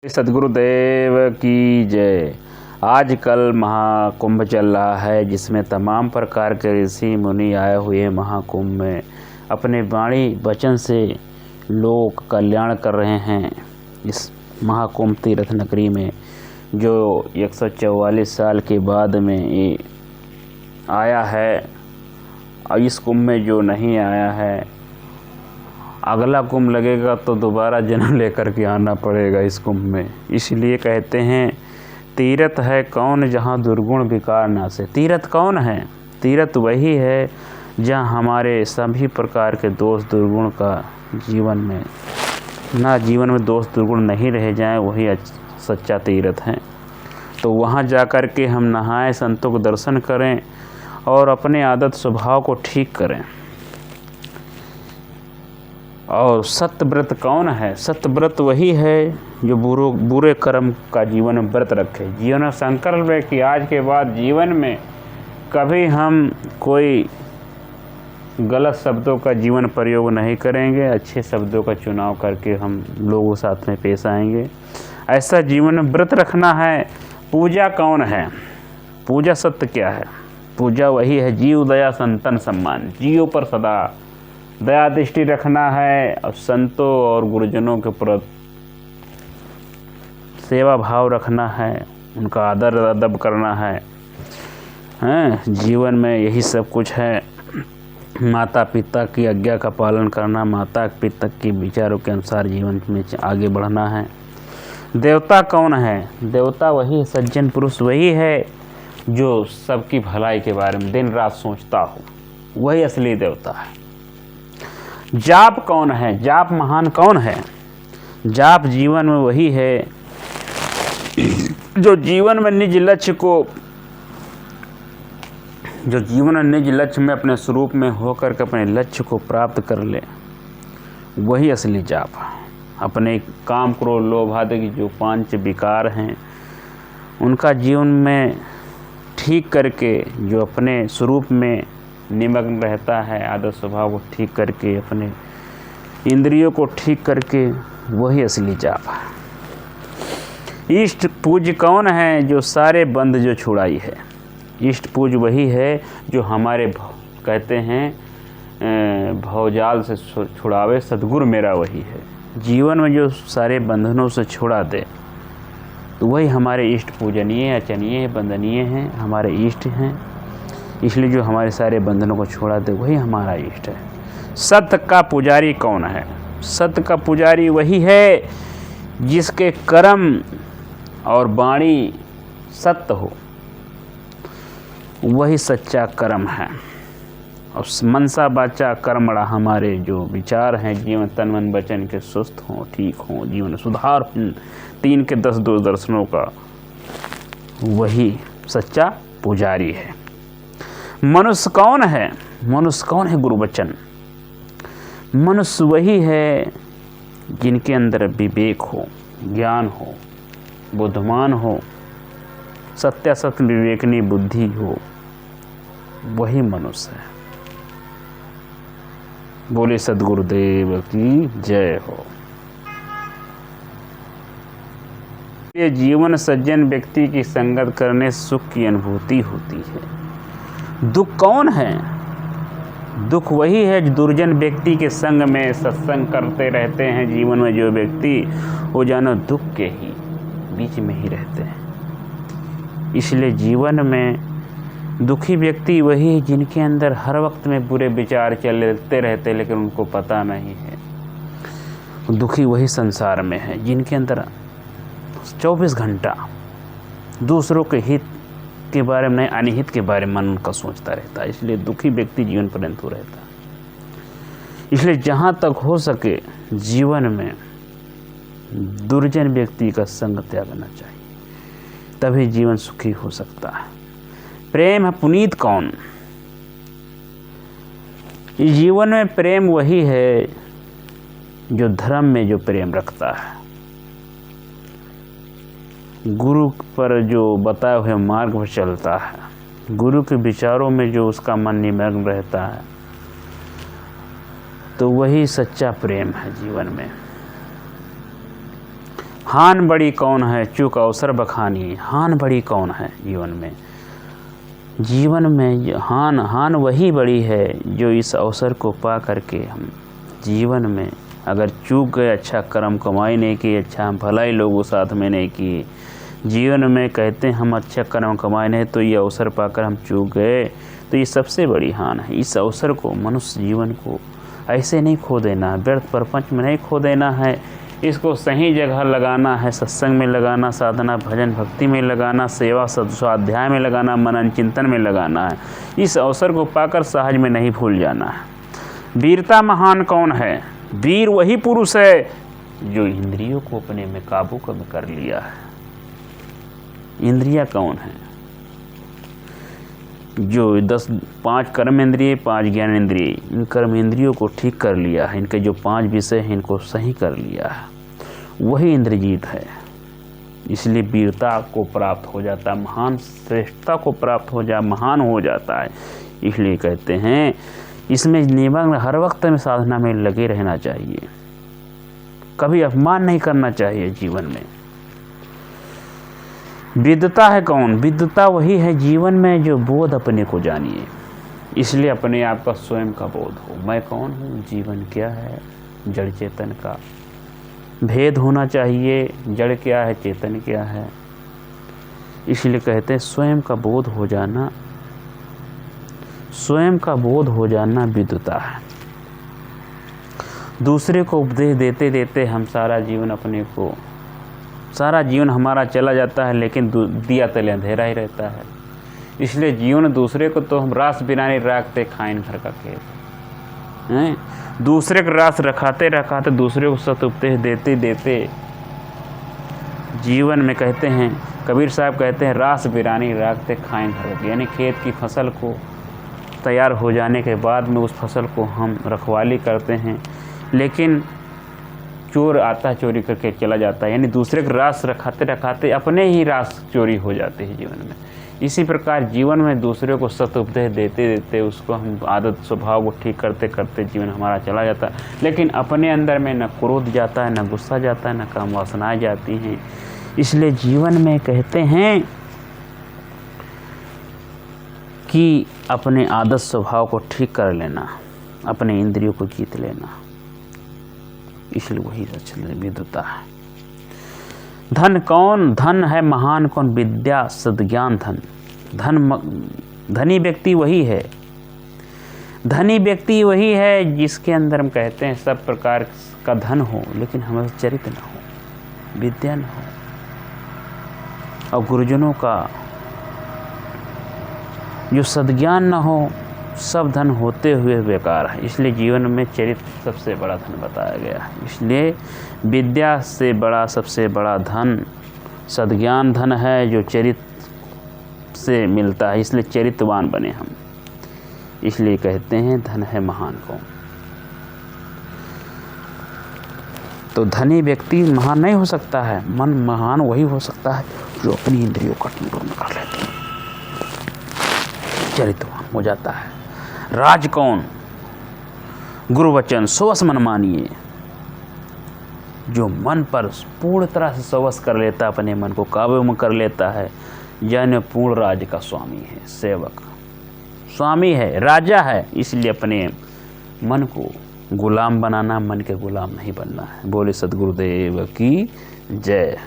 सद्गुरुदेव की जय। आजकल महाकुंभ चल रहा है, जिसमें तमाम प्रकार के ऋषि मुनि आए हुए महाकुंभ में अपने वाणी वचन से लोक कल्याण कर रहे हैं। इस महाकुंभ तीर्थ नगरी में जो 144 साल के बाद में ये आया है, और इस कुंभ में जो नहीं आया है, अगला कुंभ लगेगा तो दोबारा जन्म लेकर के आना पड़ेगा इस कुंभ में। इसलिए कहते हैं तीर्थ है कौन जहाँ दुर्गुण विकार नासे। तीर्थ कौन है? तीर्थ वही है जहाँ हमारे सभी प्रकार के दोष दुर्गुण का जीवन में दोष दुर्गुण नहीं रह जाएं, वही सच्चा तीर्थ है। तो वहाँ जाकर के हम नहाएं, संतों को दर्शन करें और अपने आदत स्वभाव को ठीक करें। और सत्यव्रत कौन है? सत्यव्रत वही है जो बुरे कर्म का जीवन में व्रत रखे। जीवन में संकल्प है कि आज के बाद जीवन में कभी हम कोई गलत शब्दों का जीवन प्रयोग नहीं करेंगे, अच्छे शब्दों का चुनाव करके हम लोगों के साथ में पेश आएंगे। ऐसा जीवन में व्रत रखना है। पूजा कौन है? पूजा सत्य क्या है? पूजा वही है जीव दया संतन सम्मान। जीवों पर सदा दया दृष्टि रखना है और संतों और गुरुजनों के प्रति सेवा भाव रखना है, उनका आदर अदब करना है। जीवन में यही सब कुछ है। माता पिता की आज्ञा का पालन करना, माता पिता के विचारों के अनुसार जीवन में आगे बढ़ना है। देवता कौन है? देवता वही सज्जन पुरुष वही है जो सबकी भलाई के बारे में दिन रात सोचता हो, वही असली देवता है। जाप कौन है? जाप महान कौन है? जाप जीवन में वही है जो जीवन में निज लक्ष्य में अपने स्वरूप में होकर के अपने लक्ष्य को प्राप्त कर ले, वही असली जाप है। अपने काम क्रोध लोभ आदि की जो 5 विकार हैं, उनका जीवन में ठीक करके जो अपने स्वरूप में निमग्न रहता है, आदत स्वभाव को ठीक करके, अपने इंद्रियों को ठीक करके, वही असली जाप है। इष्ट पूज्य कौन है? जो सारे बंध जो छुड़ाई है। इष्ट पूज्य वही है जो हमारे कहते हैं भवजाल से छुड़ावे, सद्गुरु मेरा वही है। जीवन में जो सारे बंधनों से छुड़ा दे, तो वही हमारे इष्ट पूजनीय, अचनीय, वंदनीय हैं, हमारे इष्ट हैं। इसलिए जो हमारे सारे बंधनों को छोड़ा दे, वही हमारा इष्ट है। सत्य का पुजारी कौन है? सत्य का पुजारी वही है जिसके कर्म और वाणी सत्य हो, वही सच्चा कर्म है। और मनसा वाचा कर्मणा, हमारे जो विचार हैं जीवन तन मन वचन के सुस्त हों, ठीक हों, जीवन सुधार 3 के 10 दर्शनों का, वही सच्चा पुजारी है। मनुष्य कौन है? मनुष्य कौन है? गुरुवचन। मनुष्य वही है जिनके अंदर विवेक हो, ज्ञान हो, बुद्धिमान हो, सत्यासत्य विवेकनी बुद्धि हो, वही मनुष्य है। बोले सद्गुरुदेव की जय हो। ये जीवन सज्जन व्यक्ति की संगत करने सुख की अनुभूति होती है। दुख कौन है? दुख वही है जो दुर्जन व्यक्ति के संग में सत्संग करते रहते हैं। जीवन में जो व्यक्ति वो जानो दुख के ही बीच में ही रहते हैं। इसलिए जीवन में दुखी व्यक्ति वही है जिनके अंदर हर वक्त में बुरे विचार चलते रहते, लेकिन उनको पता नहीं है। दुखी वही संसार में है जिनके अंदर 24 घंटा दूसरों के हित के बारे में नहीं, अनिहित के बारे में मन उनका सोचता रहता है। इसलिए दुखी व्यक्ति जीवन पर्यंत हो रहता है। इसलिए जहाँ तक हो सके जीवन में दुर्जन व्यक्ति का संग त्यागना चाहिए, तभी जीवन सुखी हो सकता है। प्रेम है पुनीत कौन? इस जीवन में प्रेम वही है जो धर्म में जो प्रेम रखता है, गुरु पर जो बताए हुए मार्ग पर चलता है, गुरु के विचारों में जो उसका मन निमग्न रहता है, तो वही सच्चा प्रेम है जीवन में। हान बड़ी कौन है चूक अवसर बखानी। हान बड़ी कौन है जीवन में? जीवन में हान वही बड़ी है जो इस अवसर को पा करके हम जीवन में अगर चूक गए, अच्छा कर्म कमाई नहीं की, अच्छा भलाई लोगों साथ में नहीं की, जीवन में कहते हैं हम अच्छा कर्म कमाए नहीं तो ये अवसर पाकर हम चूक गए, तो ये सबसे बड़ी हान है। इस अवसर को, मनुष्य जीवन को ऐसे नहीं खो देना, व्यर्थ प्रपंच में नहीं खो देना है। इसको सही जगह लगाना है, सत्संग में लगाना, साधना भजन भक्ति में लगाना, सेवा स्वाध्याय में लगाना, मनन चिंतन में लगाना है। इस अवसर को पाकर सहज में नहीं भूल जाना है। वीरता महान कौन है? वीर वही पुरुष है जो इंद्रियों को अपने में काबू कर लिया है। इंद्रियां कौन है? जो 5 कर्म इंद्रिय, 5 ज्ञान इंद्रिय, इन कर्म इंद्रियों को ठीक कर लिया है, इनके जो 5 विषय हैं इनको सही कर लिया है, वही इंद्रजीत है। इसलिए वीरता को प्राप्त हो जाता है, महान श्रेष्ठता को प्राप्त हो जा, महान हो जाता है। इसलिए कहते हैं इसमें निमग्न हर वक्त में साधना में लगे रहना चाहिए, कभी अपमान नहीं करना चाहिए जीवन में। विद्वता है कौन? विद्वता वही है जीवन में जो बोध अपने को जानिए। इसलिए अपने आप का स्वयं का बोध हो, मैं कौन हूँ, जीवन क्या है, जड़ चेतन का भेद होना चाहिए। जड़ क्या है, चेतन क्या है। इसलिए कहते हैं स्वयं का बोध हो जाना, स्वयं का बोध हो जाना विद्वता है। दूसरे को उपदेश देते देते हम सारा जीवन हमारा चला जाता है, लेकिन दिया तले अंधेरा ही रहता है। इसलिए जीवन दूसरे को तो हम रास बिरानी राखते खाइन भर का खेत हैं। दूसरे को रास रखाते रखाते, दूसरे को सत उपदेश देते देते जीवन में कहते हैं, कबीर साहब कहते हैं रास बिरानी राखते खाइन भर का, यानी खेत की फसल को तैयार हो जाने के बाद में उस फसल को हम रखवाली करते हैं, लेकिन चोर आता है चोरी करके चला जाता है। यानी दूसरे को रास रखाते रखाते अपने ही रास चोरी हो जाते हैं जीवन में। इसी प्रकार जीवन में दूसरे को सत उपदेश देते देते उसको हम आदत स्वभाव को ठीक करते करते जीवन हमारा चला जाता है, लेकिन अपने अंदर में न क्रोध जाता है, न गुस्सा जाता है, न काम वासनाएं जाती हैं। इसलिए जीवन में कहते हैं कि अपने आदत स्वभाव को ठीक कर लेना, अपने इंद्रियों को जीत लेना, इसलिए वही विद्वता है। धन कौन? धन है महान कौन? विद्या सद्ज्ञान धन। धनी व्यक्ति वही है, धनी व्यक्ति वही है जिसके अंदर हम कहते हैं सब प्रकार का धन हो, लेकिन हमारा चरित्र न हो, विद्या न हो, और गुरुजनों का जो सद्ज्ञान न हो, सब धन होते हुए बेकार है। इसलिए जीवन में चरित्र सबसे बड़ा धन बताया गया है। इसलिए विद्या से बड़ा सबसे बड़ा धन सद्ज्ञान धन है, जो चरित्र से मिलता है। इसलिए चरित्रवान बने हम, इसलिए कहते हैं धन है महान कौन। तो धनी व्यक्ति महान नहीं हो सकता है, मन महान वही हो सकता है जो अपनी इंद्रियों का नियंत्रण कर लेते हैं, चरित्रवान हो जाता है। राज कौन? गुरु वचन सोवस मन मानिए, जो मन पर पूर्ण तरह से सोवस कर लेता, अपने मन को काबू में कर लेता है, यानी पूर्ण राज का स्वामी है, सेवक स्वामी है, राजा है। इसलिए अपने मन को गुलाम बनाना, मन के गुलाम नहीं बनना है। बोले सद्गुरुदेव की जय।